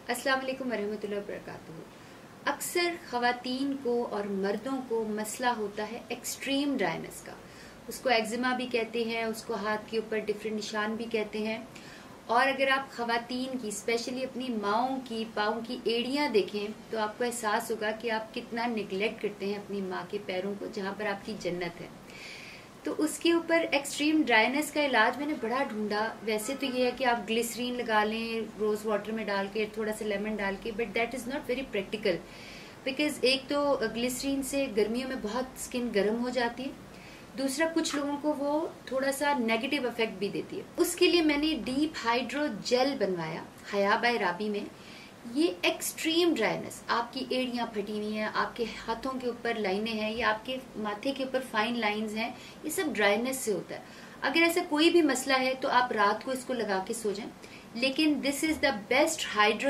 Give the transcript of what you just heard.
अस्सलाम वालेकुम वरहमतुल्लाहि वबरकातुहू। अक्सर ख़वातीन को और मर्दों को मसला होता है एक्सट्रीम ड्राइनेस का। उसको एक्जिमा भी कहते हैं, उसको हाथ के ऊपर डिफरेंट निशान भी कहते हैं। और अगर आप ख़वातीन की स्पेशली अपनी माओं की पाँव की एड़ियाँ देखें तो आपको एहसास होगा कि आप कितना निगलेक्ट करते हैं अपनी माँ के पैरों को, जहाँ पर आपकी जन्नत है। तो उसके ऊपर एक्सट्रीम ड्राइनेस का इलाज मैंने बड़ा ढूंढा। वैसे तो ये है कि आप ग्लिसरीन लगा लें रोज़ वाटर में डाल के, थोड़ा सा लेमन डाल के, but that is not very practical. Because एक तो ग्लिसरीन से गर्मियों में बहुत स्किन गर्म हो जाती है, दूसरा कुछ लोगों को वो थोड़ा सा नेगेटिव इफेक्ट भी देती है। उसके लिए मैंने डीप हाइड्रो जेल बनवाया हया बाय राबी में। ये एक्सट्रीम ड्राइनेस, आपकी एड़ियां फटी हुई हैं, आपके हाथों के ऊपर लाइनें हैं, या आपके माथे के ऊपर फाइन लाइंस हैं, ये सब ड्राइनेस से होता है। अगर ऐसा कोई भी मसला है तो आप रात को इसको लगा के सो जाएं। लेकिन this is the best hydro